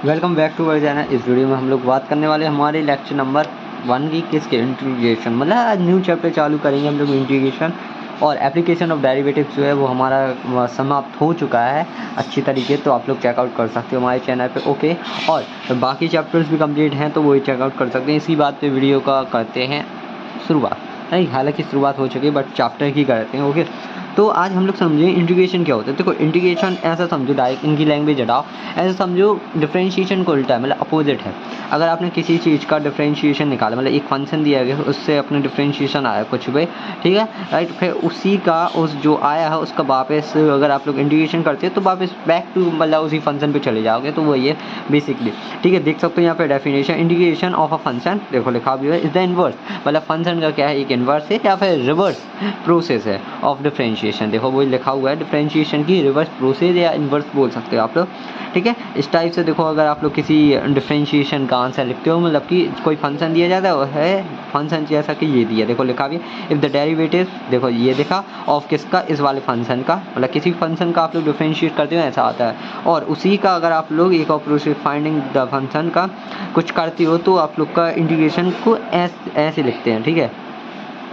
Welcome back to our channel. इस video में हम लोग बात करने वाले हमारे लेक्चर नंबर 1 की किसके इंटीग्रेशन, मतलब न्यू चैप्टर चालू करेंगे हम लोग इंटीग्रेशन और एप्लीकेशन ऑफ डेरिवेटिव्स जो है वो हमारा समाप्त हो चुका है अच्छी तरीके। तो आप लोग चेकआउट कर सकते हो हमारे चैनल पे, ओके। और बाकी चैप्टर्स भी कंप्लीट हैं तो वही चेकआउट कर सकते हैं। इसी बात पे वीडियो का करते हैं शुरुआत। नहीं, हालांकि शुरुआत हो चुकी है बट चैप्टर की करते हैं, ओके। तो आज हम लोग समझें इंटीग्रेशन क्या होता है। देखो, इंटीग्रेशन ऐसा समझो, डायरेक्ट इनकी लैंग्वेज हटाओ, ऐसा समझो डिफरेंशिएशन को उल्टा है, मतलब अपोजिट है। अगर आपने किसी चीज़ का डिफरेंशिएशन निकाला, मतलब एक फंक्शन दिया गया उससे अपने डिफरेंशिएशन आया कुछ भी, ठीक है, राइट। फिर उसी का उस जो आया है उसका वापस अगर आप लोग इंटीग्रेशन करते हैं तो वापस बैक टू मतलब उसी फंक्शन पे चले जाओगे, तो वही है बेसिकली, ठीक है। देख सकते हो यहाँ पे definition, integration of a function, देखो लिखा भी है, इज द इनवर्स, मतलब फंक्शन का क्या है, एक इनवर्स है या फिर रिवर्स प्रोसेस है ऑफ डिफरेंशिएशन। देखो वही लिखा हुआ है, डिफरेंशिएशन की रिवर्स प्रोसेस या इनवर्स बोल सकते हो आप लोग, ठीक है। इस टाइप से देखो, अगर आप लोग किसी डिफरेंशिएशन का आंसर लिखते हो, मतलब कि कोई फंक्शन दिया जाता है, फंक्शन जैसा कि ये दिया, देखो लिखा भी है, इफ़ द डेरिवेटिव, देखो ये देखा, ऑफ किसका, इस वाले फंक्शन का, मतलब किसी फंक्शन का आप लोग डिफरेंशिएट करते हो ऐसा आता है। और उसी का अगर आप लोग एक और प्रोसेस फाइंडिंग द फंक्शन का कुछ करते हो तो आप लोग का इंटीग्रेशन को ऐसे लिखते हैं, ठीक है।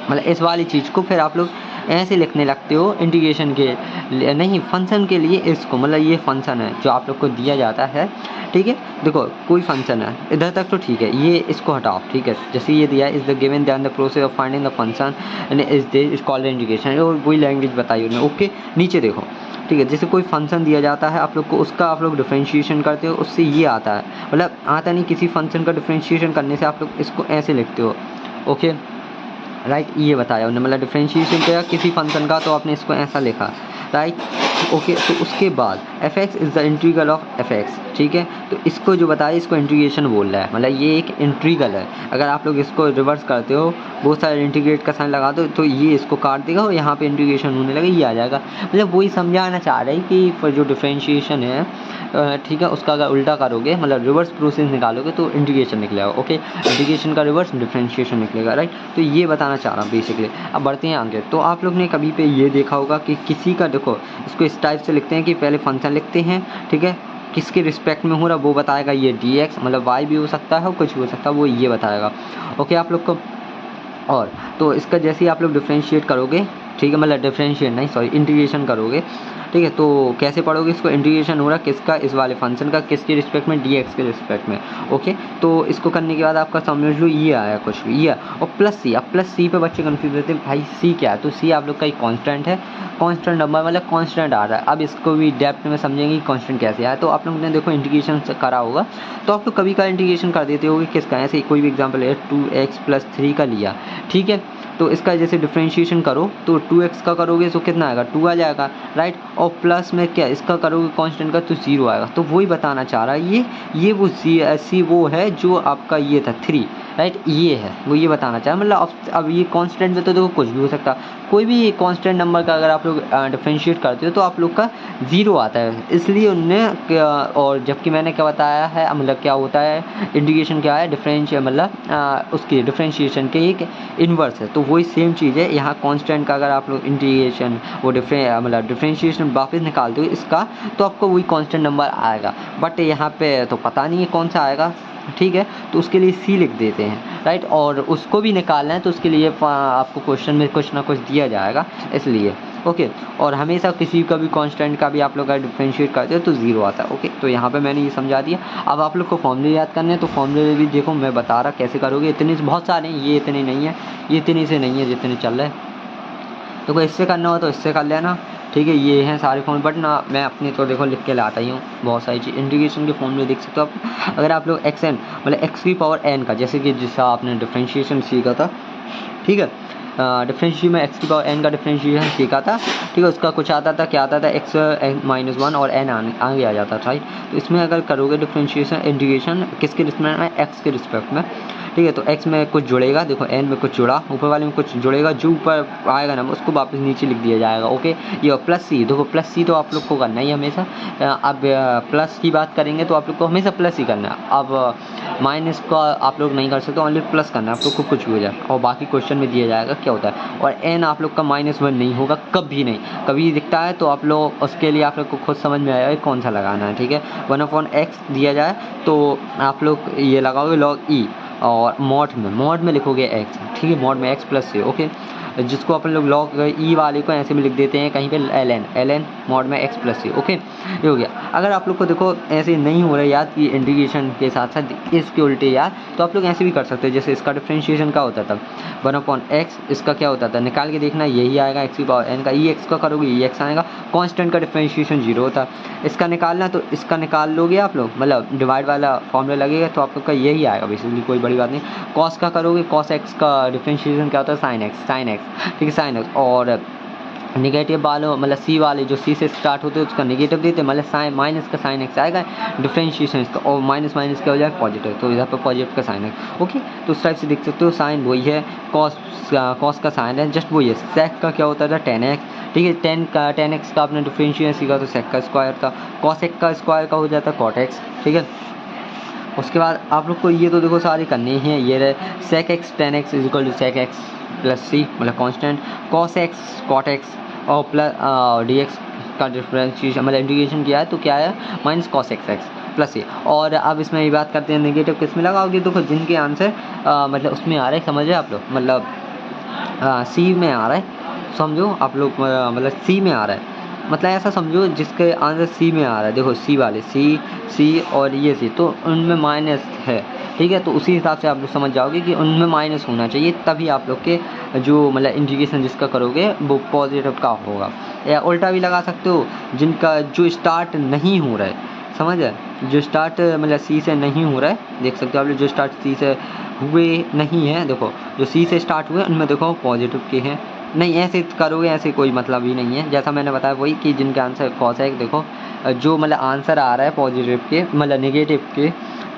मतलब इस वाली चीज़ को फिर आप लोग ऐसे लिखने लगते हो इंटीग्रेशन के लिए, नहीं फंक्शन के लिए इसको, मतलब ये फंक्शन है जो आप लोग को दिया जाता है, ठीक है। देखो कोई फंक्शन है इधर तक तो ठीक है, ये इसको हटाओ, ठीक है। जैसे ये दिया है, is the given than the process of finding the function and is called integration, और वही लैंग्वेज बताई उन्होंने, ओके। नीचे देखो, ठीक है, जैसे कोई फंक्शन दिया जाता है आप लोग को, उसका आप लोग डिफरेंशिएशन करते हो, उससे ये आता है, मतलब आता नहीं, किसी फंक्शन का डिफरेंशिएशन करने से आप लोग इसको ऐसे लिखते हो, ओके, राइट। ये बताया उन्होंने, मतलब डिफरेंशिएशन किया किसी फंक्शन का तो आपने इसको ऐसा लिखा, राइट, ओके। तो उसके बाद F x is the integral of F x, ठीक है। तो इसको जो बताया, इसको इंटीग्रेशन बोल रहा है, मतलब ये एक इंटीग्रल है। अगर आप लोग इसको रिवर्स करते हो, बहुत सारे इंटीग्रेट का साइन लगा दो तो ये इसको काट देगा और यहाँ पे इंटीग्रेशन होने लगे, ये आ जाएगा। मतलब वही समझाना चाह रहे हैं कि जो डिफरेंशिएशन है, ठीक है, उसका अगर उल्टा करोगे, मतलब रिवर्स प्रोसेस निकालोगे तो इंटीग्रेशन निकलेगा, ओके। इंटीग्रेशन का रिवर्स डिफरेंशिएशन निकलेगा, राइट। तो ये बताना चाह रहा हूँ बेसिकली। अब बढ़ते हैं आगे। तो आप लोग ने कभी पे ये देखा होगा कि किसी का, देखो इसको इस टाइप से लिखते हैं कि पहले फंक्शन लिखते हैं, ठीक है, किसके रिस्पेक्ट में हो रहा वो बताएगा, ये dx मतलब y भी हो सकता है और कुछ भी हो सकता है, वो ये बताएगा, ओके आप लोग को। और तो इसका जैसे ही आप लोग डिफरेंशिएट करोगे, ठीक है, मतलब डिफरेंशिएट नहीं, सॉरी, इंटीग्रेशन करोगे, ठीक है। तो कैसे पढ़ोगे इसको, इंटीग्रेशन हो रहा किसका, इस वाले फंक्शन का, किसके रिस्पेक्ट में, dx के रिस्पेक्ट में, ओके। तो इसको करने के बाद आपका समझ लो ये आया कुछ भी, ये और प्लस सी। अब प्लस सी पे बच्चे कंफ्यूज रहते हैं, भाई सी क्या है। तो सी आप लोग का एक कांस्टेंट है, कांस्टेंट नंबर मतलब कांस्टेंट आ रहा है। अब इसको भी डेप्थ में समझेंगे कांस्टेंट कैसे आया। तो आप लोगों ने देखो इंटीग्रेशन करा होगा तो आप लोग कभी का इंटीग्रेशन कर देते होगे किसका, ऐसे कोई भी एग्जाम्पल है 2x+3 का लिया, ठीक है। तो इसका जैसे डिफरेंशिएशन करो तो 2x का करोगे तो कितना आएगा, 2 आ जाएगा, राइट। और प्लस में क्या इसका करोगे कांस्टेंट का तो 0 आएगा। तो वही बताना चाह रहा है ये वो सी वो है जो आपका ये था 3, राइट, ये है वो, ये बताना चाह रहा है। मतलब अब ये कांस्टेंट में तो देखो कुछ भी हो सकता, कोई भी कांस्टेंट नंबर का अगर आप लोग डिफरेंशिएट करते हो तो आप लोग का 0 आता है, इसलिए उनने और जबकि मैंने क्या बताया है, मतलब क्या होता है इंटीग्रेशन, क्या है डिफरेंशिएट, मतलब उसकी डिफरेंशिएशन के एक इन्वर्स है। तो वही सेम चीज़ है यहाँ, कांस्टेंट का अगर आप लोग इंटीग्रेशन वो मतलब डिफरेंशिएशन वापस निकालते हो इसका तो आपको वही कांस्टेंट नंबर आएगा, बट यहाँ पे तो पता नहीं है कौन सा आएगा, ठीक है। तो उसके लिए सी लिख देते हैं, राइट। और उसको भी निकालना है तो उसके लिए आपको क्वेश्चन में कुछ ना कुछ दिया जाएगा, इसलिए, ओके। और हमेशा किसी का भी कांस्टेंट का भी आप लोग अगर डिफरेंशिएट करते हो तो 0 आता है, ओके। तो यहाँ पे मैंने ये समझा दिया। अब आप लोग को फॉर्मूले याद करने हैं तो फॉर्मूले भी देखो मैं बता रहा कैसे करोगे। इतने से बहुत सारे हैं, ये इतने नहीं है, ये इतने से नहीं है जितने चल रहे हैं। देखो इससे करना हो तो इससे कर लेना, ठीक है। ये हैं सारे फॉर्म, बट ना मैं अपने तो देखो लिख के लाता ही हूँ बहुत सारी चीज़। इंटीग्रेशन के फॉर्मूले देख सकते हो आप। अगर आप लोग एक्स एन मतलब एक्स की पावर एन का, जैसे कि जिसका आपने डिफरेंशिएशन सीखा था, ठीक है, डिफरेंशिएशन में एक्स की पावर एन का डिफरेंशिएशन सीखा था, ठीक है। उसका कुछ आता था, क्या आता था, x-1 और n आगे आ जाता था, तो इसमें अगर करोगे डिफरेंशिएशन इंटीग्रेशन किसके रिस्पेक्ट में, एक्स के रिस्पेक्ट में, ठीक है। तो x में कुछ जुड़ेगा, देखो n में कुछ जुड़ा, ऊपर वाले में कुछ जुड़ेगा, जो ऊपर आएगा ना उसको वापस नीचे लिख दिया जाएगा, ओके। ये प्लस सी, देखो प्लस सी तो आप लोग को करना ही हमेशा। अब प्लस की बात करेंगे तो आप लोग को हमेशा प्लस ही करना है। अब माइनस का आप लोग नहीं कर सकते, ओनली प्लस करना है आप लोग को, कुछ भी हो जाए। और बाकी क्वेश्चन में दिया जाएगा क्या होता है। और n आप लोग का -1 नहीं होगा, कभी नहीं, कभी दिखता है तो आप लोग उसके लिए आप लोग को खुद समझ में आएगा कौन सा लगाना है, ठीक है। 1/x दिया जाए तो आप लोग ये लगाओगे log e, और मॉड में लिखोगे x, ठीक है, मॉड में x प्लस से, ओके। जिसको अपन लोग log e वाले को ऐसे भी लिख देते हैं कहीं पे ln मॉड में x प्लस से, ओके। ये हो गया। अगर आप लोग को देखो ऐसे नहीं हो रहा है याद कि इंटीग्रेशन के साथ साथ इसके उल्टे याद, तो आप लोग ऐसे भी कर सकते हो। जैसे इसका डिफरेंशिएशन क्या होता था, 1/x, इसका क्या होता था, निकाल के देखना, यही आएगा x की पावर n का, ई एक्स का करोगे ई एक्स आएगा, कांस्टेंट का डिफरेंशिएशन 0 होता है। इसका निकालना तो इसका निकाल लोगे आप लोग, मतलब डिवाइड वाला फॉर्मूला लगेगा तो आप लोग का यही आएगा बेसिकली, कोई बड़ी बात नहीं। कॉस का करोगे, कॉस एक्स का डिफरेंशिएशन क्या होता है, साइन एक्स, ठीक है, साइन एक्स। और निगेटिव वालों मतलब सी वाले जो सी से स्टार्ट होते हैं उसका निगेटिव देते हैं, मतलब साइन माइनस का साइन एक्स आएगा डिफरेंशिएशन इसका, और माइनस माइनस क्या हो जाएगा पॉजिटिव, तो इधर पर पॉजिटिव का साइन एक्स, ओके। तो उस टाइप से देख सकते हो, साइन वही है, कॉस का साइन है जस्ट वही है। सेक का क्या होता था, 10x, ठीक है, 10x का आपने डिफरेंशिएशन सीखा तो सेक का स्क्वायर था, कॉसेक का स्क्वायर का हो जाता है कॉट एक्स, ठीक है। उसके बाद आप लोग को ये तो देखो सारे करने ही हैं, ये रहे sec x 10x is equal to sec x plus C, मतलब constant, cos x cot x और प्लस डी एक्स का डिफरेंशिएशन मतलब इंटीग्रेशन किया है तो क्या है, minus cos x x plus C. और अब इसमें ये बात करते हैं नेगेटिव किस में लगाओगे, देखो जिनके आंसर मतलब उसमें आ रहे हैं, समझे आप लोग, मतलब सी में आ रहा है, समझो आप लोग, मतलब सी में आ रहा है, मतलब ऐसा समझो जिसके आंसर सी में आ रहा है, देखो सी वाले सी और ये सी, तो उनमें माइनस है, ठीक है। तो उसी हिसाब से आप लोग समझ जाओगे कि उनमें माइनस होना चाहिए, तभी आप लोग के जो मतलब इंटीग्रेशन जिसका करोगे वो पॉजिटिव का होगा। या उल्टा भी लगा सकते हो, जिनका जो स्टार्ट नहीं हो रहा है, समझ है, जो स्टार्ट मतलब सी से नहीं हो रहा है, देख सकते हो आप लोग, जो स्टार्ट सी से हुए नहीं है, देखो जो सी से स्टार्ट हुए उनमें देखो पॉजिटिव के हैं, नहीं ऐसे करोगे ऐसे कोई मतलब ही नहीं है। जैसा मैंने बताया वही कि जिनका आंसर कॉस है, देखो जो मतलब आंसर आ रहा है पॉजिटिव के मतलब नेगेटिव के,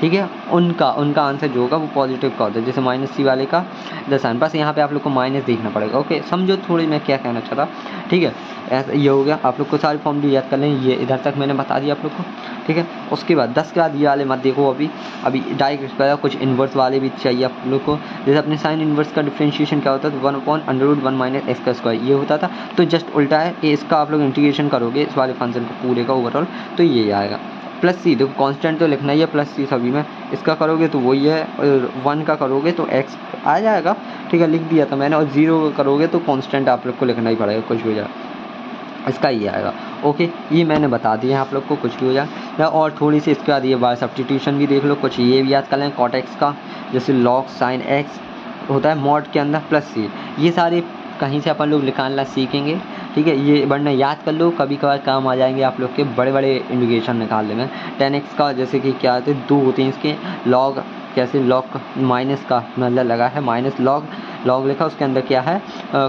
ठीक है, उनका आंसर जो होगा वो पॉजिटिव का होता है, जैसे माइनस सी वाले का दर्शान, बस यहाँ पे आप लोग को माइनस देखना पड़ेगा, ओके। समझो थोड़ी मैं क्या कहना चाहता, ठीक है। ऐसा ये हो गया, आप लोग को सारी फॉर्मूले याद कर लें, ये इधर तक मैंने बता दिया आप लोग को, ठीक है। उसके बाद 10 के बाद ये वाले मत देखो, अभी डायरेक्ट कुछ इन्वर्स वाले भी चाहिए आप लोग को। जैसे अपने साइन इन्वर्स का डिफरेंशिएशन क्या होता है, 1/√1 - x का स्क्वायर ये होता था, तो जस्ट उल्टा है कि इसका आप लोग इंटीग्रेशन करोगे इस वाले फंक्शन को पूरे का ओवरऑल, तो ये आएगा प्लस सी, देखो कांस्टेंट तो लिखना ही है प्लस सी सभी में, इसका करोगे तो वही है, और 1 का करोगे तो x आ जाएगा, ठीक है, लिख दिया था मैंने, और 0 का करोगे तो कांस्टेंट आप लोग को लिखना ही पड़ेगा, कुछ भी हो जाए इसका ये आएगा, ओके। ये मैंने बता दिया आप लोग को, कुछ भी हो जाए। और थोड़ी सी इसके बाद ये बार सब्स्टिट्यूशन भी देख लो, कुछ ये भी याद कर लें, कॉट एक्स का जैसे लॉग साइन एक्स होता है मॉड के अंदर प्लस सी, ये सारे कहीं से अपन लोग निकालना सीखेंगे, ठीक है। ये वरना याद कर लो, कभी कभार काम आ जाएंगे आप लोग के, बड़े बड़े इंटीग्रेशन निकालने में। 10x का जैसे कि क्या होते हैं, 2 होते हैं इसके, लॉग कैसे, लॉग माइनस का मतलब लगा है माइनस लॉग लिखा, उसके अंदर क्या है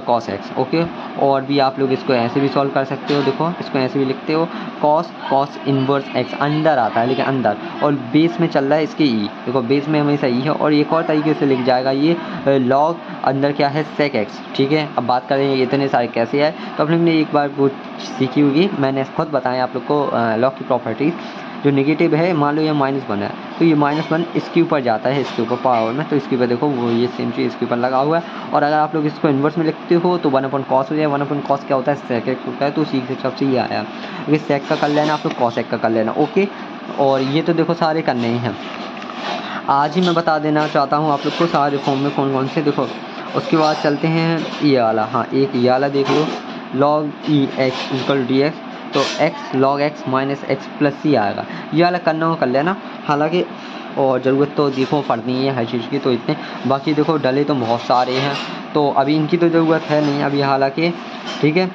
कॉस एक्स, ओके। और भी आप लोग इसको ऐसे भी सॉल्व कर सकते हो, देखो इसको ऐसे भी लिखते हो, कॉस इनवर्स एक्स अंदर आता है, लेकिन अंदर और बेस में चल रहा है इसके ई, देखो बेस में हमेशा ई है, और एक और तरीके से लिख जाएगा ये लॉग अंदर क्या है सेक एक्स, ठीक है। अब बात करें इतने सारे कैसे है, तो आप लोग ने एक बार वो सीखी होगी, मैंने खुद बताया आप लोग को लॉग की प्रॉपर्टीज़। जो नेगेटिव है, मान लो ये -1 है, तो ये -1 इसके ऊपर जाता है, इसके ऊपर पावर में, तो इसके ऊपर देखो वो ये सेम चीज़ इसके ऊपर लगा हुआ है। और अगर आप लोग इसको इन्वर्स में लिखते हो तो 1/cos हो जाए, 1/cos क्या होता है, सेक एक्स होता है, तो उसी के हिसाब से ये आया, अगर सेक का कर लेना आप लोग कॉस एक्स का कर लेना, ओके। और ये तो देखो सारे करने ही हैं, आज ही मैं बता देना चाहता हूँ आप लोग को सारे फॉर्म में कौन कौन से, देखो। उसके बाद चलते हैं ये वाला, हाँ एक ये वाला देख लो, log e x equal d x, तो x log x minus x plus C आएगा, ये वाला करना हो कर लेना, हालांकि और ज़रूरत तो देखो पड़नी है हर चीज़ की, तो इतने बाकी देखो डले तो बहुत सारे हैं, तो अभी इनकी तो ज़रूरत है नहीं अभी हालांकि, ठीक है,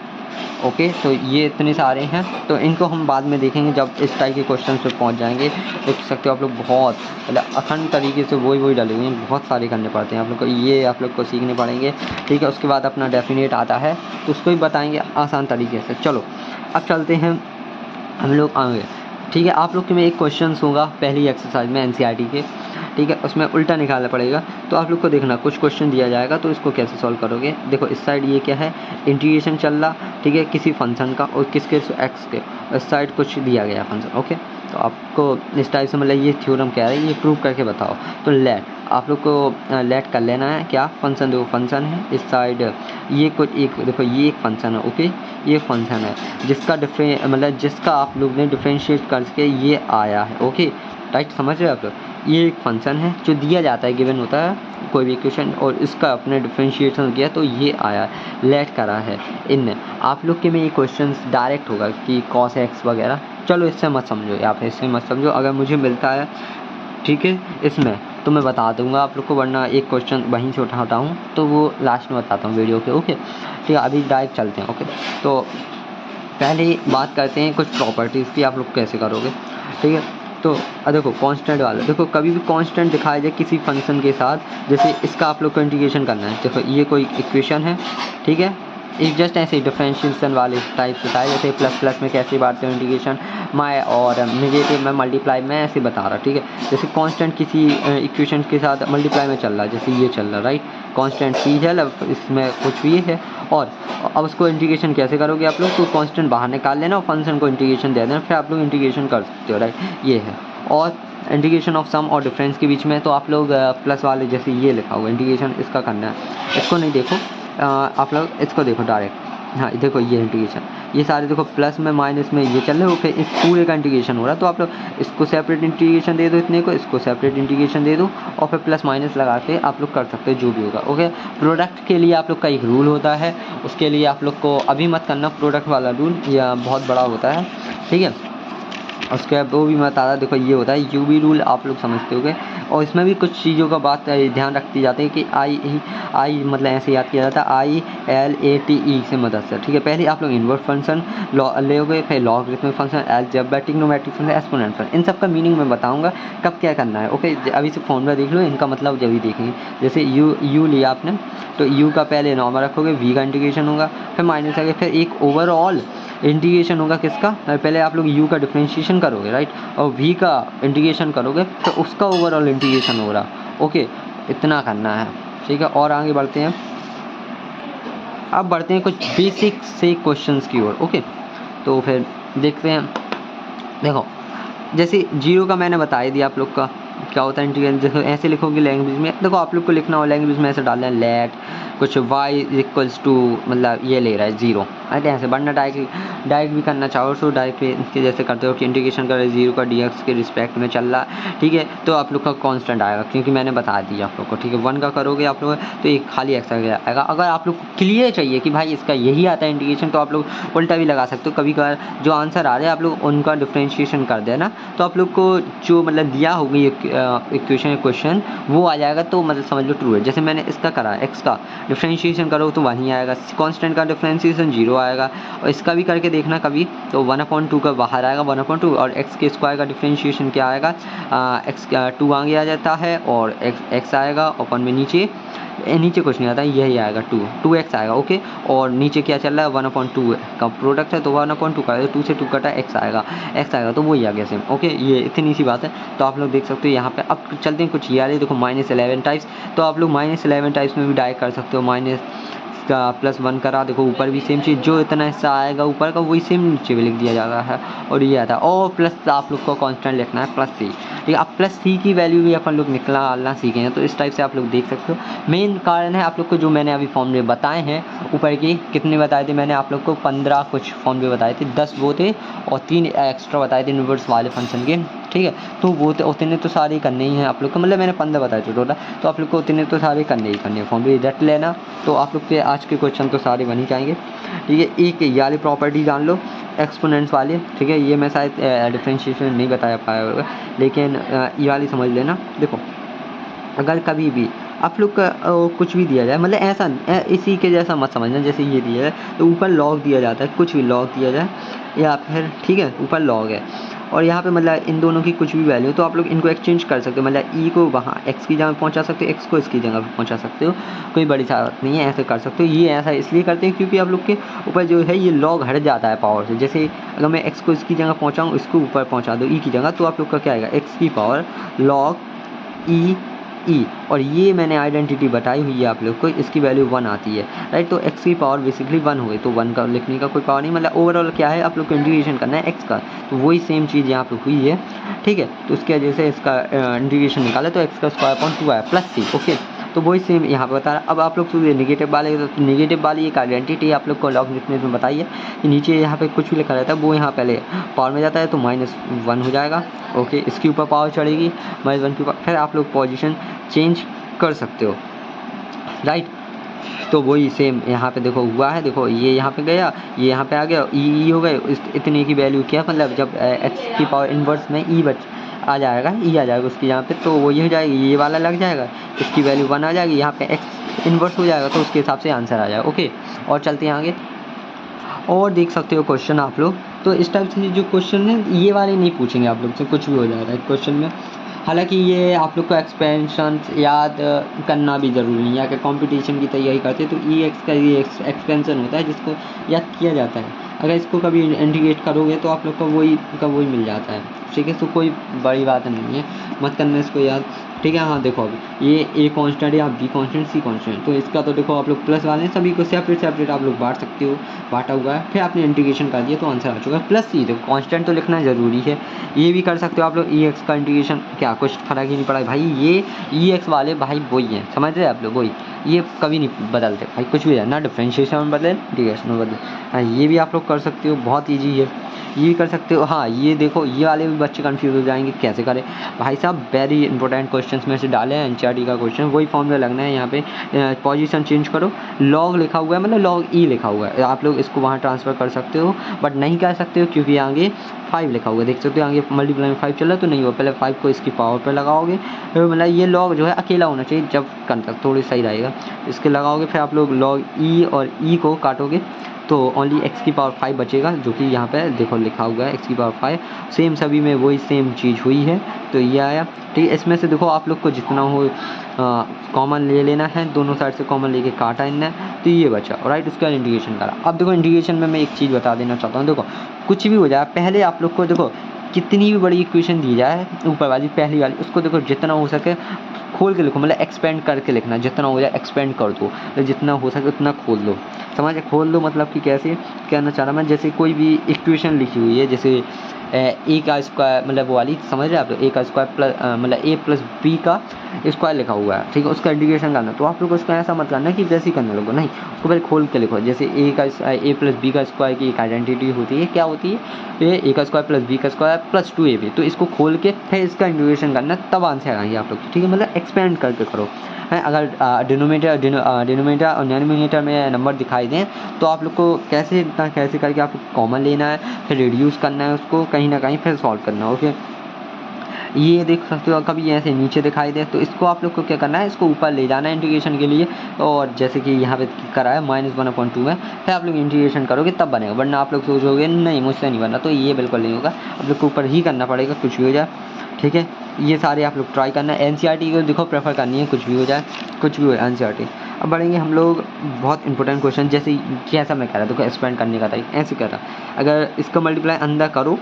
ओके। तो ये इतने सारे हैं, तो इनको हम बाद में देखेंगे जब इस टाइप के क्वेश्चन पे पहुंच जाएंगे। देख सकते हो आप लोग बहुत मतलब अखंड तरीके से वही डले हुए हैं, बहुत सारे करने पड़ते हैं आप लोग को, ये आप लोग को सीखने पड़ेंगे, ठीक है। उसके बाद अपना डेफिनेट आता है तो उसको भी बताएंगे आसान तरीके से। चलो अब चलते हैं हम लोग आगे, ठीक है। आप लोग के में एक क्वेश्चन होगा पहली एक्सरसाइज में एनसीईआरटी के, ठीक है, उसमें उल्टा निकालना पड़ेगा, तो आप लोग को देखना कुछ क्वेश्चन दिया जाएगा तो इसको कैसे सॉल्व करोगे। देखो इस साइड ये क्या है, इंटीग्रेशन चल रहा, ठीक है, किसी फंक्शन का, और किसके एक्स के, इस साइड कुछ दिया गया फंक्शन, ओके। तो आपको इस टाइप से मतलब ये थ्योरम कह रहा है, ये प्रूव करके बताओ। तो लेट आप लोग को लेट कर लेना है क्या, फंक्शन देखो फंक्शन है इस साइड, ये कुछ एक देखो ये एक फंक्शन है, ओके ये फंक्शन है जिसका मतलब जिसका आप लोग ने डिफरेंशिएट करके ये आया है, ओके राइट, समझ रहे हो आप लोग। ये एक फंक्शन है जो दिया जाता है, गिवन होता है कोई भी इक्वेशन, और इसका अपने डिफरेंशिएशन किया तो ये आया, लेट करा है इन। आप लोग के में ये क्वेश्चन डायरेक्ट होगा कि cos x वगैरह, चलो इससे मत समझो, या फिर इससे मत समझो, अगर मुझे मिलता है ठीक है इसमें तो मैं बता दूंगा आप लोग को, वरना एक क्वेश्चन वहीं से उठाता हूँ तो वो लास्ट में बताता हूँ वीडियो के, ओके ठीक है। अभी डायरेक्ट चलते हैं, ओके। तो पहले बात करते हैं कुछ प्रॉपर्टीज़ की, आप लोग कैसे करोगे, ठीक है। तो देखो कांस्टेंट वाला, देखो कभी भी कांस्टेंट दिखाया जाए किसी फंक्शन के साथ, जैसे इसका आप लोग को इंटीग्रेशन करना है, देखो ये कोई इक्वेशन है, ठीक है, एक जस्ट ऐसे डिफरेंशिएशन वाले टाइप से था, जैसे प्लस प्लस में कैसे बांटते हैं इंटीग्रेशन मैं, और नेगेटिव में मल्टीप्लाई में ऐसे बता रहा, ठीक है। जैसे कांस्टेंट किसी इक्वेशन के साथ मल्टीप्लाई में चल रहा है, जैसे ये चल रहा है राइट, कांस्टेंट सी है, इसमें कुछ भी है, और अब उसको इंटीग्रेशन कैसे करोगे आप लोग, तो कांस्टेंट बाहर निकाल लेना और फंक्शन को इंटीग्रेशन दे देना, फिर आप लोग इंटीग्रेशन कर सकते हो राइट, ये है। और इंटीग्रेशन ऑफ सम और डिफरेंस के बीच में तो आप लोग प्लस वाले जैसे ये लिखा हुआ इंटीग्रेशन इसका करना है, इसको नहीं देखो, आप लोग इसको देखो डायरेक्ट, हाँ देखो ये इंटीग्रेशन, ये सारे देखो प्लस में माइनस में ये चल रहे हो, फिर इस पूरे का इंटीग्रेशन हो रहा है, तो आप लोग इसको सेपरेट इंटीग्रेशन दे दो, इतने को इसको सेपरेट इंटीग्रेशन दे दो, और फिर प्लस माइनस लगा के आप लोग कर सकते हो जो भी होगा, ओके। प्रोडक्ट के लिए आप लोग का एक रूल होता है, उसके लिए आप लोग को अभी मत करना प्रोडक्ट वाला रूल, यह बहुत बड़ा होता है, ठीक है। उसके बाद वो भी मैं बता रहा, देखो ये होता है यूवी रूल, आप लोग समझते होगे, और इसमें भी कुछ चीज़ों का बात ध्यान रखती जाती है कि आई मतलब ऐसे याद किया जाता है ILATE से मदद से, ठीक है। पहले आप लोग इनवर्स फंक्शन लोगे, फिर logarithmic function, algebraic numeric function, exponent function, इन सब का मीनिंग मैं बताऊंगा कब क्या करना है, ओके। अभी से फॉर्मूला देख लो, इनका मतलब जब भी देखेंगे, जैसे यू लिया आपने तो यू का पहले नॉर्मल रखोगे, वी का इंटीग्रेशन होगा, फिर माइनस आगे, फिर एक ओवरऑल इंटीग्रेशन होगा किसका, पहले आप लोग u का डिफरेंशिएशन करोगे राइट, और v का इंटीग्रेशन करोगे तो उसका ओवरऑल इंटीग्रेशन हो रहा, ओके इतना करना है, ठीक है। और आगे बढ़ते हैं, अब बढ़ते हैं कुछ बेसिक से क्वेश्चंस की ओर, ओके। तो फिर देखते हैं, देखो जैसे जीरो का मैंने बता ही दिया आप लोग का क्या होता है इंटीग्रेशन, देखो ऐसे लिखोगे लैंग्वेज में, देखो आप लोग को लिखना हो लैंग्वेज में ऐसे डालना है, लेट कुछ y इक्वल्स टू मतलब ये ले रहा है 0, ऐसे ऐसे बढ़ना, डायरेक्ट भी करना चाहो तो डायरेक्ट जैसे करते हो कि इंटीग्रेशन कर रहे 0 का dx के रिस्पेक्ट में चल रहा है, ठीक है। तो आप लोग का कांस्टेंट आएगा क्योंकि मैंने बता दिया आप लोग को, ठीक है। 1 का करोगे आप लोग तो एक खाली एक्स आएगा। अगर आप लोग को क्लियर चाहिए कि भाई इसका यही आता है इंटीग्रेशन, तो आप लोग उल्टा भी लगा सकते हो, कभी कभार जो आंसर आ रहे हैं आप लोग उनका डिफरेंशिएशन कर देना, तो आप लोग को जो मतलब दिया होगी इक्वेशन क्वेश्चन वो आ जाएगा, तो मतलब समझ लो ट्रू है। जैसे मैंने इसका करा एक्स का डिफरेंशिएशन करो तो 1 ही आएगा, कांस्टेंट का डिफरेंशिएशन 0 आएगा, और इसका भी करके देखना कभी तो 1/2 का बाहर आएगा 1/2, और एक्स के स्क्वायर का डिफरेंशिएशन क्या आएगा, एक्स 2 आगे आ जाता है और एक्स आएगा, और 1 में नीचे कुछ नहीं आता, यही आएगा 2x आएगा, ओके। और नीचे क्या चल रहा है 1/2 का प्रोडक्ट है, तो 1/2 का 2 से 2 कटा x आएगा तो वही आ गया सेम, ओके। ये इतनी सी बात है, तो आप लोग देख सकते हो यहाँ पे। अब चलते हैं कुछ ये वाले, देखो -11 टाइप्स, तो आप लोग -11 टाइप्स में भी डायरेक्ट कर सकते हो, माइनस का +1 करा, देखो ऊपर भी सेम चीज़, जो इतना हिस्सा आएगा ऊपर का वही सेम नीचे भी लिख दिया जाता है, और ये आता है, और प्लस आप लोग को कांस्टेंट लिखना है +c, ठीक है। अब +c की वैल्यू भी अपन लोग निकालना सीखे हैं, तो इस टाइप से आप लोग देख सकते हो। मेन कारण है आप लोग को जो मैंने अभी फॉर्मूले बताए हैं ऊपर की, कितने बताए थे मैंने आप लोग को, 15 कुछ फॉर्मूले बताए थे, 10 वो थे और 3 एक्स्ट्रा बताए थे इनवर्स वाले फंक्शन के, ठीक है। तो वो उतने तो सारे करने ही हैं आप लोग को, मतलब मैंने 15 बताए थे टोटल, तो आप लोग को उतने तो सारे करने ही करने, फॉर्मूले रट लेना, तो आप लोग के आज के क्वेश्चन तो सारे बन ही जाएंगे, ठीक है। एक ये वाली प्रॉपर्टी जान लो एक्सपोनेंट्स वाली, ठीक है। ये मैं शायद डिफरेंशिएशन नहीं बताया पाया होगा, लेकिन ये वाली समझ लेना। देखो अगर कभी भी आप लोग का कुछ भी दिया जाए, मतलब ऐसा इसी के जैसा मत समझना, जैसे ये दिया जाए तो ऊपर लॉग दिया जाता है, कुछ भी लॉग दिया जाए या फिर, ठीक है, ऊपर लॉग है और यहाँ पे मतलब इन दोनों की कुछ भी वैल्यू, तो आप लोग इनको एक्सचेंज कर सकते हो, मतलब ई को वहाँ एक्स की जगह पहुँचा सकते हो, एक्स को इसकी जगह पहुँचा सकते हो, कोई बड़ी बात नहीं है, ऐसे कर सकते हो। ये ऐसा इसलिए करते हैं क्योंकि आप लोग के ऊपर जो है ये लॉग हट जाता है पावर से, जैसे अगर मैं एक्स को इसकी जगह पहुँचाऊँ, इसको ऊपर पहुँचा दो ई की जगह, तो आप लोग का क्या आएगा, एक्स की पावर लॉग ई ई, और ये मैंने आइडेंटिटी बताई हुई है आप लोग को, इसकी वैल्यू 1 आती है, राइट। तो x की पावर बेसिकली 1 हो गई, तो 1 का लिखने का कोई पावर नहीं, मतलब ओवरऑल क्या है आप लोग को इंटीग्रेशन करना है x का, तो वही सेम चीज़ यहाँ पे हुई है, ठीक है। तो उसकी वजह से इसका इंटीग्रेशन निकाला तो x का स्क्वायर अपॉन 2 आया प्लस c, ओके। तो वही सेम यहाँ पे बता रहा। अब आप लोग तो नेगेटिव वाले, तो नेगेटिव वाली एक आइडेंटिटी आप लोग को लॉगरिथमिक में बताई है कि नीचे यहाँ पे कुछ भी लिखा रहता है वो यहाँ पहले पावर में जाता है, तो -1 हो जाएगा, ओके। इसके ऊपर पावर चढ़ेगी -1 के ऊपर, फिर आप लोग पोजीशन चेंज कर सकते हो, राइट। तो वही सेम यहाँ पे देखो हुआ है, देखो ये यहाँ पे गया, ये यहाँ पे आ गया, ई हो गए, इतने की वैल्यू क्या, मतलब जब x की पावर इन्वर्स में ई आ जाएगा, ई आ जाएगा उसकी यहाँ पे, तो वो ये हो जाएगी, ये वाला लग जाएगा, इसकी वैल्यू 1 आ जाएगी, यहाँ पे x इन्वर्स हो जाएगा, तो उसके हिसाब से आंसर आ जाएगा, ओके। और चलते हैं आगे, और देख सकते हो क्वेश्चन आप लोग। तो इस टाइप से जो क्वेश्चन है ये वाले नहीं पूछेंगे आप लोग से, कुछ भी हो जाएगा है क्वेश्चन में। हालांकि ये आप लोग को एक्सपेंशन याद करना भी ज़रूरी है, अगर कंपटीशन की तैयारी करते हैं तो ई एक्स का ये एक्सपेंशन होता है जिसको याद किया जाता है, अगर इसको कभी इंटीग्रेट करोगे तो आप लोग को वही मिल जाता है, ठीक है। तो कोई बड़ी बात नहीं है, मत करना इसको याद, ठीक है। हाँ देखो अब ये ए कांस्टेंट या बी कांस्टेंट सी कांस्टेंट, तो इसका तो देखो आप लोग प्लस वाले सभी को सेपरेट आप लोग बांट सकते हो, बांटा हुआ है, फिर आपने इंटीग्रेशन कर दिया तो आंसर आ चुका है। प्लस सी देखो कांस्टेंट तो लिखना ज़रूरी है, ये भी कर सकते हो आप लोग, ई एक्स का इंटीग्रेशन क्या कुछ फर्क ही नहीं पड़ा भाई, ये ई एक्स वाले भाई वही हैं, समझ रहे हैं आप लोग, वही, ये कभी नहीं बदलते भाई, कुछ भी है ना, डिफ्रेंशिएशन में बदले इंटीग्रेशन में बदले। हाँ ये भी आप लोग कर सकते हो, बहुत ईजी है, ये भी कर सकते हो। हाँ ये देखो ये वाले भी बच्चे कंफ्यूज हो जाएंगे कैसे करें भाई साहब, वेरी इंपॉर्टेंट क्वेश्चंस में से डाले हैं एनसीईआरटी का क्वेश्चन, वही फॉर्मूला लगना है, यहाँ पे पोजीशन चेंज करो, लॉग लिखा हुआ है मतलब लॉग ई लिखा हुआ है, आप लोग इसको वहाँ ट्रांसफ़र कर सकते हो, बट नहीं कर सकते हो क्योंकि आगे 5 लिखा हुआ है, देख सकते हो आगे मल्टीप्लाई में 5 चल रहा है, तो नहीं हो, पहले 5 को इसकी पावर पर लगाओगे, मतलब ये लॉग जो है अकेला होना चाहिए जब करना थोड़ी सही रहेगा, इसके लगाओगे, फिर आप लोग लॉग ई और ई को काटोगे तो ओनली x की पावर 5 बचेगा, जो कि यहाँ पे देखो लिखा हुआ है x की पावर 5, सेम सभी में वही सेम चीज़ हुई है, तो ये आया, ठीक है। इसमें से देखो आप लोग को जितना हो कॉमन ले लेना है, दोनों साइड से कॉमन लेके काटा इनने, तो ये बचा, राइट। उसका इंटीग्रेशन करा। अब देखो इंटीग्रेशन में मैं एक चीज़ बता देना चाहता हूँ, देखो कुछ भी हो जाए पहले आप लोग को देखो कितनी भी बड़ी इक्वेशन दी जाए ऊपर वाली पहली वाली, उसको देखो जितना हो सके खोल के लिखो, मतलब एक्सपेंड करके लिखना, जितना हो जाए एक्सपेंड कर दो, तो जितना हो सके उतना खोल दो, समझ खोल दो, मतलब कि कैसे कहना चाह रहा मैं, जैसे कोई भी इक्वेशन लिखी हुई है, जैसे ए का स्क्वायर, मतलब वो वाली समझ रहे हैं आप लोग, ए का स्क्वायर प्लस मतलब ए प्लस बी का स्क्वायर लिखा हुआ है, ठीक है, उसका इंटीग्रेशन करना, तो आप लोग उसका ऐसा मत करना कि वैसे ही करने लगो, नहीं, उसको पहले खोल के लिखो, जैसे ए प्लस बी का स्क्वायर की एक आइडेंटिटी होती है, क्या होती है, ए का स्क्वायर प्लस बी का स्क्वायर प्लस 2ab, तो इसको खोल के फिर इसका इंटीग्रेशन करना, तब आंसर आएंगे आप लोग, ठीक है, मतलब एक्सपेंड करके करो है। अगर डिनोमिनेटर और डिनोमिनेटर में नंबर दिखाई दें तो आप लोग को कैसे करके आप कॉमन लेना है, फिर रिड्यूस करना है उसको कहीं ना कहीं, फिर सॉल्व करना है, ओके। ये देख सकते हो कभी ऐसे नीचे दिखाई दे तो इसको आप लोग को क्या करना है, इसको ऊपर ले जाना है इंटीग्रेशन के लिए, और जैसे कि यहाँ पे करा है -1/2 में, फिर आप लोग इंटीग्रेशन करोगे तब बनेगा, वरना आप लोग सोचोगे नहीं मुझसे नहीं बना, तो ये बिल्कुल नहीं होगा, आप लोग को ऊपर ही करना पड़ेगा, कुछ भी हो जाए, ठीक है। ये सारे आप लोग ट्राई करना है, एनसीईआरटी को देखो प्रेफर करनी है, कुछ भी हो जाए, कुछ भी हो एनसीईआरटी। अब बढ़ेंगे हम लोग बहुत इंपॉर्टेंट क्वेश्चन, जैसे कैसा मैं कह रहा देखो एक्सपेंड करने का तरीका ऐसे कर रहा, अगर इसका मल्टीप्लाई अंदर करो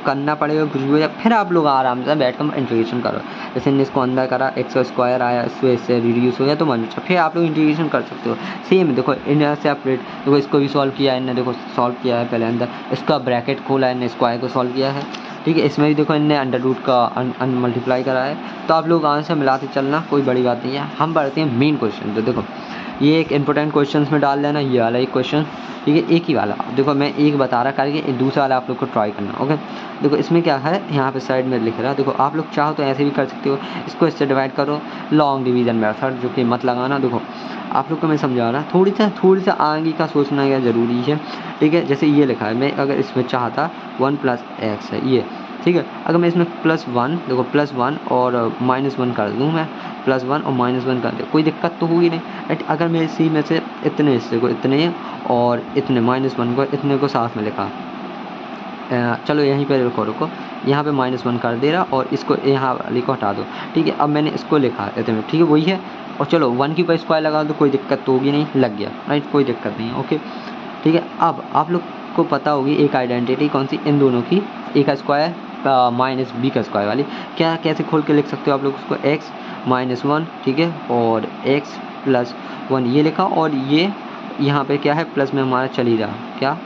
करना पड़ेगा, कुछ भी हो जाए, फिर आप लोग आराम से बैठ कर इंटीग्रेशन करो, जैसे इनने इसको अंदर करा एक्स स्क्वायर आया, इससे रिड्यूस हो गया तो मान लो, फिर आप लोग इंटीग्रेशन कर सकते हो, सेम देखो इन्हें सेपरेट, देखो इसको भी सॉल्व किया है इन्हें, देखो सॉल्व किया है पहले अंदर, इसका ब्रैकेट खोला है इन्हें, स्क्वायर को सॉल्व किया है, ठीक है। इसमें भी देखो इनने अंडर रूट का मल्टीप्लाई करा है, तो आप लोग आंसर मिलाते चलना, कोई बड़ी बात नहीं है। हम बढ़ते हैं मेन क्वेश्चन, तो देखो ये एक इंपॉर्टेंट क्वेश्चन में डाल देना, ये वाला एक क्वेश्चन, ठीक है, एक ही वाला, देखो मैं एक बता रहा करके, दूसरा वाला आप लोग को ट्राई करना, ओके। देखो इसमें क्या है, यहाँ पे साइड में लिख रहा है, देखो आप लोग चाहो तो ऐसे भी कर सकते हो, इसको इससे डिवाइड करो, लॉन्ग डिवीजन मेथड, जो कि मत लगाना, देखो आप लोग को मैं समझा रहा, थोड़ी सा आगे का सोचना क्या ज़रूरी है, ठीक है। जैसे ये लिखा है, मैं अगर इसमें चाहता 1 + x है ये, ठीक है, अगर मैं इसमें +1 देखो +1 और -1 कर दूँ, मैं +1 और -1 कर दूँ, कोई दिक्कत तो होगी नहीं, राइट। अगर मैं इसी में से इतने हिस्से को इतने और इतने -1 को इतने को साथ में लिखा, चलो यहीं पर रुको, यहाँ पे -1 कर दे रहा, और इसको यहाँ वाली को हटा दो, ठीक है। अब मैंने इसको लिखा इतने, ठीक है, वही है, और चलो 1 की ऊपर स्क्वायर लगा दो, कोई दिक्कत तो होगी नहीं, लग गया, राइट, कोई दिक्कत नहीं है, ओके, ठीक है। अब आप लोग को पता होगी एक आइडेंटिटी कौन सी, इन दोनों की, ए का स्क्वायर -b का स्क्वायर वाली, क्या कैसे खोल के लिख सकते हो आप लोग उसको, x -1, ठीक है, और x प्लस 1 ये लिखा, और ये यहाँ पे क्या है प्लस में हमारा चल ही रहा क्या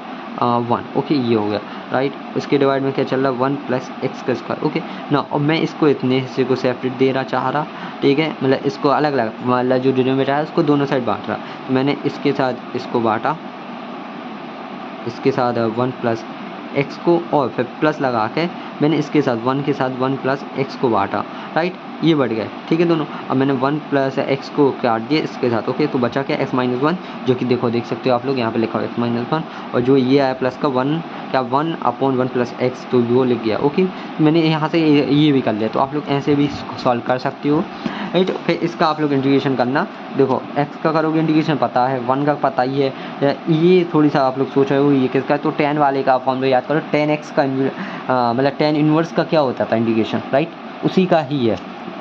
1, ओके, ये हो गया राइट। इसके डिवाइड में क्या चल रहा है 1 प्लस एक्स का स्क्वायर, ओके ना। और मैं इसको इतने हिस्से को सेपरेट दे रहा चाह रहा, ठीक है, मतलब इसको अलग अलग, मतलब जो डिनोमिनेटर है उसको दोनों साइड बांट रहा, तो मैंने इसके साथ इसको बांटा, इसके साथ 1 प्लस एक्स को, और फिर प्लस लगा के मैंने इसके साथ 1 के साथ 1 प्लस एक्स को बांटा, राइट, ये बढ़ गए, ठीक है दोनों। अब मैंने 1 प्लस एक्स को काट दिया इसके साथ, ओके, तो बचा क्या x माइनस 1, जो कि देखो देख सकते हो आप लोग यहाँ पे लिखा हुआ x माइनस 1, और जो ये आया प्लस का 1 क्या 1 अपॉन 1 प्लस एक्स, तो वो लिख गया, ओके। मैंने यहाँ से ये भी कर लिया, तो आप लोग ऐसे भी सॉल्व कर सकते हो, राइट। फिर इसका आप लोग इंटीग्रेशन करना, देखो x का करोगे इंटीग्रेशन पता है, 1 का पता ही है, ये थोड़ी सा आप लोग सोच रहे हो ये किसका है, तो tan वाले का फॉर्मूला याद करो, tan x का मतलब tan इनवर्स का क्या होता था इंटीग्रेशन, राइट, उसी का ही है,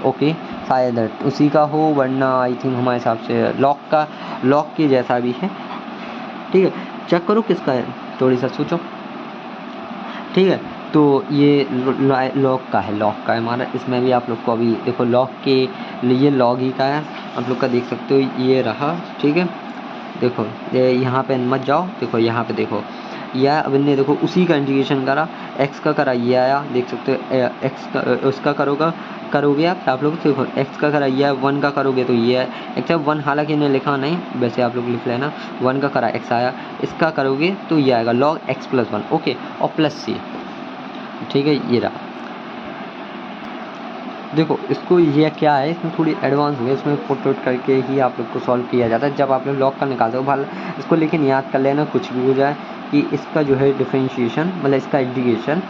ओके, शायद उसी का हो, वरना आई थिंक हमारे हिसाब से लॉग के जैसा भी है, ठीक है, चेक करो किसका है, थोड़ी सा सोचो, ठीक है। तो ये लॉग का है हमारा, इसमें भी आप लोग को अभी देखो लॉग के लिए लॉग ही का है, आप लोग का देख सकते हो ये रहा, ठीक है। देखो ये यहाँ पे मत जाओ, देखो यहाँ पे देखो यह अब इनने देखो उसी का इंटीग्रेशन करा, x का करा ये आया, देख सकते हो x का उसका करोगे आप लोग, देखो x का करा ये 1 का करोगे तो ये है x 1, हालांकि इन्हें लिखा नहीं, वैसे आप लोग लिख लेना, 1 का करा x आया, इसका करोगे तो ये आएगा log x प्लस 1, ओके, और प्लस c, ठीक है, ये रहा। देखो इसको ये क्या है, इसमें थोड़ी एडवांस हो गया, इसमें पुट आउट करके ही आप लोग को सॉल्व किया जाता है, जब आप लोग लॉग का निकालते हो भाई इसको, लेकिन याद कर लेना कुछ भी हो जाए कि इसका जो है डिफरेंशिएशन मतलब इसका इंटीग्रेशन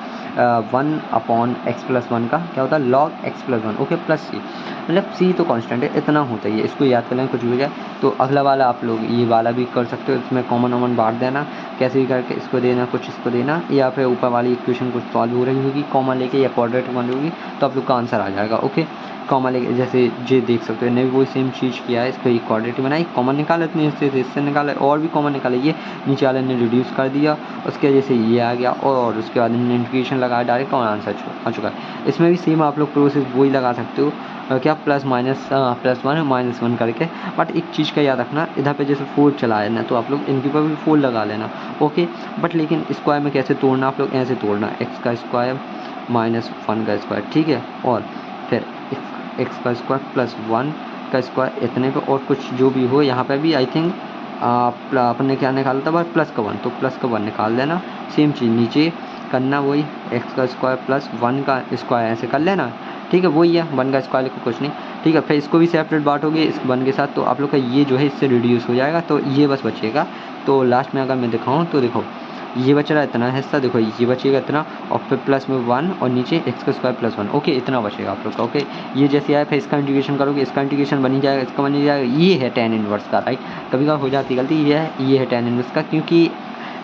1 अपॉन एक्स प्लस 1 का क्या होता है log x plus 1, okay, plus c, मतलब c तो कांस्टेंट है, इतना होता ही है, इसको याद कर लें कुछ भी हो जाए। तो अगला वाला आप लोग ये वाला भी कर सकते हो, इसमें कॉमन बांट देना, कैसे भी करके इसको देना, कुछ इसको देना, या फिर ऊपर वाली इक्वेशन कुछ सॉल्व हो रही होगी कॉमन लेके या क्वाड्रेटिक बन होगी, तो आप लोग का आंसर आ जाएगा, ओके। कॉमन लेके जैसे ये देख सकते हो इन्हें भी वही सेम चीज़ किया है, इसको एक क्वाड्रेटिक बनाई, कॉमन निकाला, इतने इससे निकाला, और भी कॉमन निकाला, ये नीचे वाले ने रिड्यूस कर दिया, उसके वजह से ये आ गया, और उसके बाद इन्होंने इंटीग्रेशन लगाया डायरेक्ट और आंसर आ चुका है। इसमें भी सेम आप लोग प्रोसेस वही लगा सकते हो, क्या प्लस 1 माइनस 1 करके, बट एक चीज़ का याद रखना, इधर पे जैसे 4 चला है ना, तो आप लोग इनके ऊपर भी 4 लगा लेना, ओके, बट लेकिन स्क्वायर में कैसे तोड़ना, आप लोग ऐसे तोड़ना, x का स्क्वायर माइनस 1 का स्क्वायर, ठीक है, और फिर x का स्क्वायर प्लस 1 का स्क्वायर इतने पे, और कुछ जो भी हो, यहाँ पे भी आई थिंक आपने क्या निकाला था बस प्लस का 1, तो प्लस का 1 निकाल देना, सेम चीज़ नीचे करना, वही x का स्क्वायर प्लस 1 का स्क्वायर ऐसे कर लेना, ठीक है, वही है 1 का स्क्वायर लिखो, कुछ नहीं, ठीक है। फिर इसको भी सेपरेट बांटोगे इस 1 के साथ, तो आप लोग का ये जो है इससे रिड्यूस हो जाएगा, तो ये बस बचेगा। तो लास्ट में अगर मैं दिखाऊँ तो देखो ये बच रहा है इतना हिस्सा, देखो ये बचेगा इतना, और फिर प्लस में 1 और नीचे x का स्क्वायर प्लस 1, ओके, इतना बचेगा आप लोग का, ओके। ये जैसे आया फिर इसका इंटीग्रेशन करोगे, इसका इंटीग्रेशन बन ही जाएगा, इसका बन ही जाएगा, ये है tan इनवर्स का, राइट, कभी कभी हो जाती गलती, ये है tan इनवर्स का, क्योंकि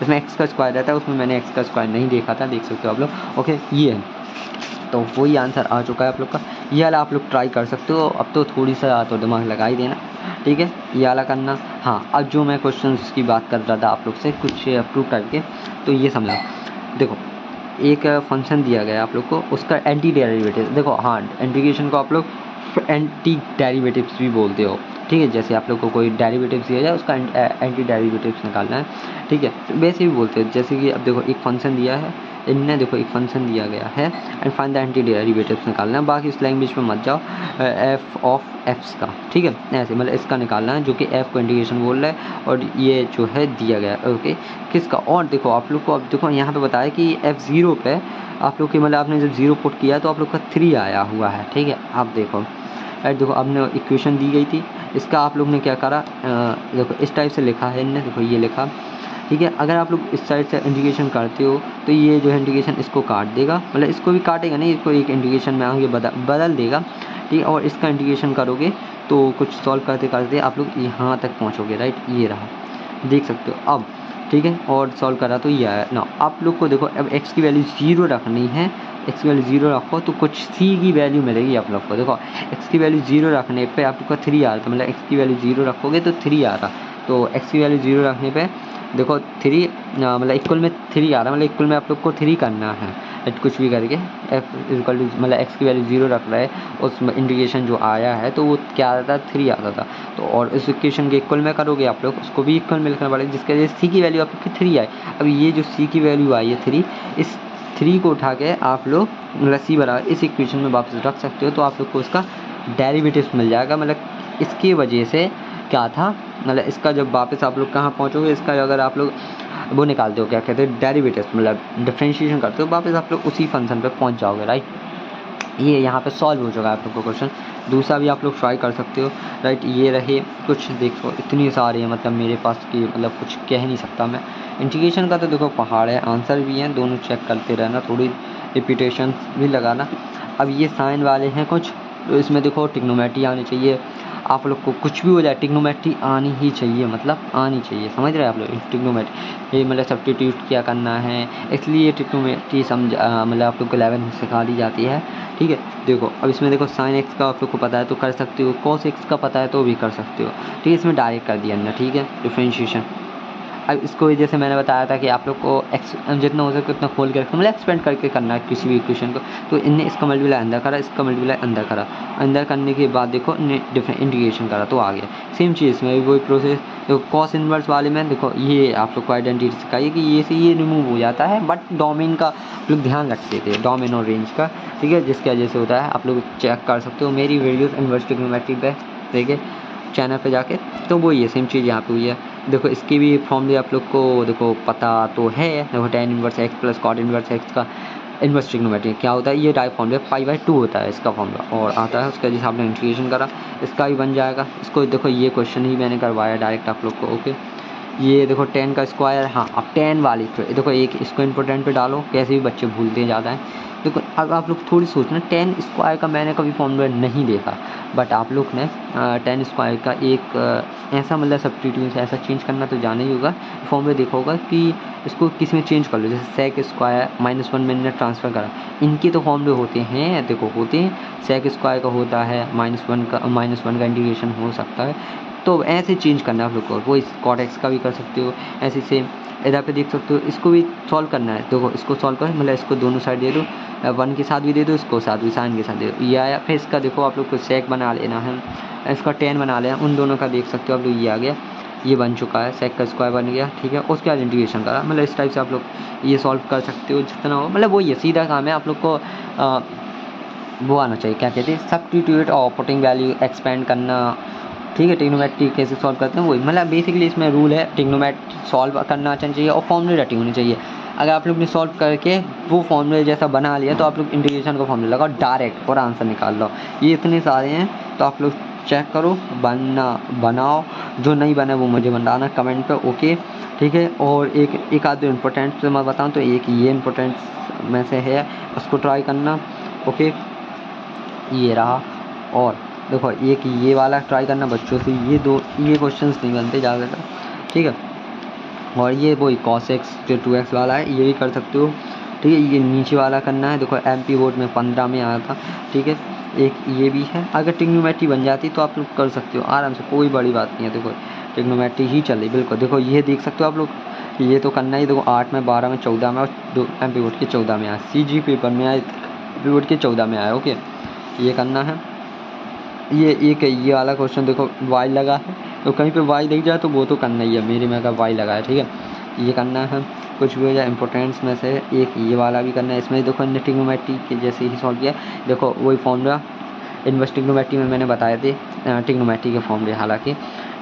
इसमें x का स्क्वायर रहता है, उसमें मैंने x का स्क्वायर नहीं देखा था, देख सकते हो आप लोग, ओके, ये है, तो वही आंसर आ चुका है आप लोग का। ये वाला आप लोग ट्राई कर सकते हो, अब तो थोड़ी सा तो दिमाग लगा ही देना, ठीक है, ये वाला करना। हाँ, अब जो मैं क्वेश्चंस की बात कर रहा था आप लोग से कुछ अप्रूव करके, तो ये समझो, देखो एक फंक्शन दिया गया आप लोग को, उसका एंटी डेरिवेटिव, देखो हाँ, इंटीग्रेशन को आप लोग एंटी डेरिवेटिव्स भी बोलते हो, ठीक है, जैसे आप लोग को कोई डेरिवेटिव्स दिया जाए उसका एंटी डेरिवेटिव्स निकालना है, ठीक है, वैसे भी बोलते हैं, जैसे कि अब देखो एक फंक्शन दिया है, इनने देखो एक फंक्शन दिया गया है and find the anti derivatives निकालना है, बाकी इस लैंग्वेज में मत जाओ, एफ ऑफ एफ्स का, ठीक है, ऐसे मतलब इसका निकालना है, जो कि एफ को इंटीग्रेशन बोल रहा है, और ये जो है दिया गया है, ओके, किसका, और देखो आप लोग को अब देखो यहाँ पे बताया कि F0 पे आप लोग की मतलब आपने जब 0 पुट किया तो आप लोग का 3 आया हुआ है, ठीक है, आप देखो देखो आपने इक्वेशन दी गई थी, इसका आप लोग ने क्या करा, देखो इस टाइप से लिखा है इनने, देखो ये लिखा, ठीक है, अगर आप लोग इस साइड से इंटीग्रेशन करते हो तो ये जो है इंटीग्रेशन इसको काट देगा, मतलब इसको भी काटेगा नहीं, इसको एक इंटीग्रेशन में आगे बदल देगा, ठीक है, और इसका इंटीग्रेशन करोगे तो कुछ सॉल्व करते करते आप लोग यहाँ तक पहुँचोगे, राइट, ये रहा, देख सकते हो अब, ठीक है, और सॉल्व करा तो ये आया ना। आप लोग को देखो अब x की वैल्यू 0 रखनी है, x की वैल्यू 0 रखो तो कुछ c की वैल्यू मिलेगी आप लोग को, देखो x की वैल्यू 0 रखने पे आप लोग का 3 आ रहा था, मतलब x की वैल्यू 0 रखोगे तो 3 आ रहा, तो x की वैल्यू 0 रखने पे देखो 3 मतलब इक्वल में 3 आ रहा है, मतलब इक्वल में आप लोग को 3 करना है, कुछ भी करके एफ इक्वल टू मतलब एक्स की वैल्यू 0 रख रहा है, उस इंटीग्रेशन जो आया है तो वो क्या आता था 3 आता था। तो और इस इक्वेशन के इक्वल में करोगे आप लोग, उसको भी इक्वल में लिखना पड़ेगा, जिसके वजह से सी की वैल्यू आपकी 3 आई। अब ये जो सी की वैल्यू आई है 3, इस 3 को उठा के आप लोग मतलब सी बराबर इस इक्वेशन में वापस रख सकते हो, तो आप लोग को इसका डेरिवेटिव्स मिल जाएगा। मतलब इसकी वजह से क्या था, मतलब इसका जब वापस आप लोग कहाँ पहुँचोगे, इसका अगर आप लोग वो निकालते हो क्या कहते हैं डेरिवेटिव्स, मतलब डिफरेंशिएशन करते हो, वापस आप लोग उसी फंक्शन पे पहुँच जाओगे, राइट। ये यहाँ पे सॉल्व हो जाएगा आप लोग को क्वेश्चन। दूसरा भी आप लोग ट्राई कर सकते हो, राइट। ये रहे कुछ, देखो इतनी सारी है, मतलब मेरे पास की मतलब कुछ कह नहीं सकता मैं। इंटीग्रेशन का तो देखो पहाड़ है, आंसर भी हैं, दोनों चेक करते रहना, थोड़ी रिपीटेशन भी लगाना। अब ये साइन वाले हैं कुछ, तो इसमें देखो ट्रिग्नोमेट्री आनी चाहिए आप लोग को, कुछ भी हो जाए ट्रिग्नोमेट्री आनी ही चाहिए, मतलब आनी चाहिए, समझ रहे हैं आप लोग। ट्रिग्नोमेट्री ये मतलब सब्स्टिट्यूट क्या करना है, इसलिए ट्रिग्नोमेट्री मतलब आप लोग को 11 में सिखा दी जाती है, ठीक है। देखो अब इसमें देखो साइन एक्स का आप लोग को पता है तो कर सकते हो, कॉस एक्स का पता है तो भी कर सकते हो, ठीक है। इसमें डायरेक्ट कर दिया ना, ठीक है, डिफरेंशिएशन। अब इसको जैसे मैंने बताया था कि आप लोग को एक्स जितना हो सके उतना खोल के रखना, मतलब एक्सपेंड करके करना है किसी भी इक्वेशन को। तो इनने इसका मल्टीप्लाई अंदर करा, इसका मल्टीप्लाई अंदर करा, अंदर करने के बाद देखो डिफरेंट इंटीग्रेशन करा तो आ गया। सेम चीज़ इसमें भी वही प्रोसेस। तो कॉस इनवर्स वाले में देखो ये आप लोग को आइडेंटिटी सिखाइए कि ये से ये रिमूव हो जाता है, बट डोमेन का लोग ध्यान रखते थे, डोमेन और रेंज का, ठीक है, जिसकी वजह से होता है। आप लोग चेक कर सकते हो मेरी वीडियोस इनवर्स ट्रिग्नोमेट्री पे, ठीक है, चैनल पे जाके, तो वही है सेम चीज़ यहाँ पे हुई है। देखो इसकी भी फॉर्मूले आप लोग को देखो पता तो है, देखो tan inverse x plus cot inverse x का इनवर्स ट्रिग्नोमेट्री क्या होता है, ये टाइप फॉर्मूला पाई/2 होता है इसका फॉर्मूला, और आता है उसका, जैसे आपने इंटीग्रेशन करा इसका भी बन जाएगा। इसको देखो ये क्वेश्चन ही मैंने करवाया डायरेक्ट आप लोग को, ओके। ये देखो 10 का स्क्वायर, हाँ अब 10 वाली देखो एक इसको इम्पोर्टेंट पे डालो, कैसे भी बच्चे भूलते ज़्यादा हैं। देखो अब आप लोग थोड़ी सोचना, 10 स्क्वायर का मैंने कभी फॉर्मूला नहीं देखा, बट आप लोग ने 10 स्क्वायर का एक ऐसा मतलब सब्स्टिट्यूट ऐसा चेंज करना तो जाना ही होगा। फॉर्मूला देखा होगा कि इसको किस में चेंज कर लो, जैसे सेक स्क्वायर -1 मैंने ट्रांसफ़र करा, इनके तो फॉर्मूले होते हैं, देखो होते हैं। सेक स्क्वायर का होता है -1 का इंटीग्रेशन हो सकता है, तो ऐसे चेंज करना है आप लोग को। वो कॉट एक्स का भी कर सकते हो, ऐसे सेम इधर पे देख सकते हो, इसको भी सॉल्व करना है। देखो इसको सॉल्व करो, मतलब इसको दोनों साइड दे दो, 1 के साथ भी दे दो, इसको साथ भी साइन के साथ दे दो, ये आया। फिर इसका देखो आप लोग को सेक बना लेना है, इसका 10 बना लेना, उन दोनों का देख सकते हो आप लोग, ये आ गया, ये बन चुका है, सेक का स्क्वायर बन गया, ठीक है। उसके बाद इंटीग्रेशन करा, मतलब इस टाइप से आप लोग ये सॉल्व कर सकते हो जितना हो, मतलब वही है, सीधा काम है। आप लोग को वो आना चाहिए, क्या कहते हैं, सब्स्टिट्यूट और पुटिंग वैल्यू एक्सपेंड करना, ठीक है। ट्रिग्नोमेट्री कैसे सॉल्व करते हैं वही, मतलब बेसिकली इसमें रूल है, ट्रिग्नोमेट्री सॉल्व करना आना चाहिए और फॉर्मूले रटी होनी चाहिए। अगर आप लोग ने सॉल्व करके वो फॉर्मूले जैसा बना लिया तो आप लोग इंटीग्रेशन का फॉर्मूला लगाओ डायरेक्ट और आंसर निकाल लो। ये इतने सारे हैं, तो आप लोग चेक करो, बनाओ, जो नहीं बने वो मुझे बताना कमेंट पे, ओके, ठीक है। और एक आध इम्पोर्टेंट मैं बताऊँ तो एक ये इम्पोर्टेंट में से है, उसको ट्राई करना, ओके। ये रहा, और देखो एक ये वाला ट्राई करना बच्चों से, ये क्वेश्चंस नहीं बनते ज़्यादातर, ठीक है। और ये वही cos x जो 2x वाला है ये भी कर सकते हो, ठीक है। ये नीचे वाला करना है, देखो MP बोर्ड में 15 में आया था, ठीक है। एक ये भी है, अगर ट्रिग्नोमेट्री बन जाती तो आप लोग कर सकते हो आराम से, कोई बड़ी बात नहीं है। देखो ट्रिग्नोमेट्री ही चल रही बिल्कुल, देखो ये देख सकते हो आप लोग, ये तो करना ही। देखो 8 में 12 में 14 में, और MP बोर्ड के 14 में आया, CG पेपर में आया, MP बोर्ड के 14 में आया, ओके। ये करना है। ये एक ये वाला क्वेश्चन देखो y लगा है, तो कहीं पे y दिख जाए तो वो तो करना ही है, मेरे में अगर y लगा है, ठीक है। ये करना है, कुछ भी हो जाए। इंपॉर्टेंस में से एक ये वाला भी करना है, इसमें देखो ट्रिग्नोमेट्री के जैसे ही सॉल्व किया, देखो वही फॉर्मूला इनवर्स ट्रिग्नोमेट्री में मैंने बताए थे, ट्रिग्नोमेट्री के फॉर्मूले हालांकि,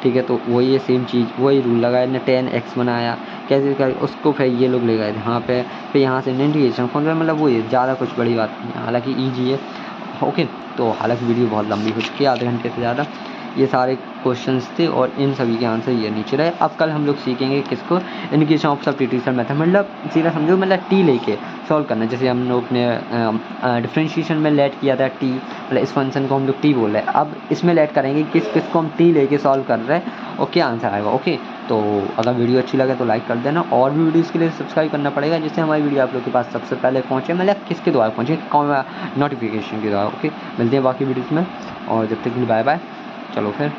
ठीक है। तो वही है सेम चीज़, वही रूल लगाया, ने 10x बनाया, कैसे कर उसको फिर ये लोग ले गए थे यहाँ पे, फिर यहाँ से इंटीग्रेशन फॉर्मूला, मतलब वही ज़्यादा कुछ बड़ी बात नहीं है, हालांकि ईजी है, ओके। तो हालांकि वीडियो बहुत लंबी हो चुकी है, आधे घंटे से ज़्यादा। ये सारे क्वेश्चंस थे और इन सभी के आंसर ये नीचे रहे। अब कल हम लोग सीखेंगे किसको, इंटीग्रेशन ऑफ सब्स्टिट्यूशन मेथड, मतलब सीधा समझो, मतलब टी लेके सॉल्व करना। जैसे हम लोग ने डिफरेंशिएशन में लेट किया था टी, मतलब इस फंक्शन को हम लोग टी बोल रहे हैं, अब इसमें लेट करेंगे किसको हम टी लेके सॉल्व कर रहे हैं और क्या आंसर आएगा, ओके। तो अगर वीडियो अच्छी लगे तो लाइक कर देना, और भी वीडियोज़ के लिए सब्सक्राइब करना पड़ेगा, जिससे हमारी वीडियो आप लोग के पास सबसे पहले पहुँचे, मतलब किसके द्वारा पहुँचे, नोटिफिकेशन के द्वारा, ओके। मिलते हैं बाकी वीडियोज़ में, और जब तक के लिए बाय बाय, चलो फिर।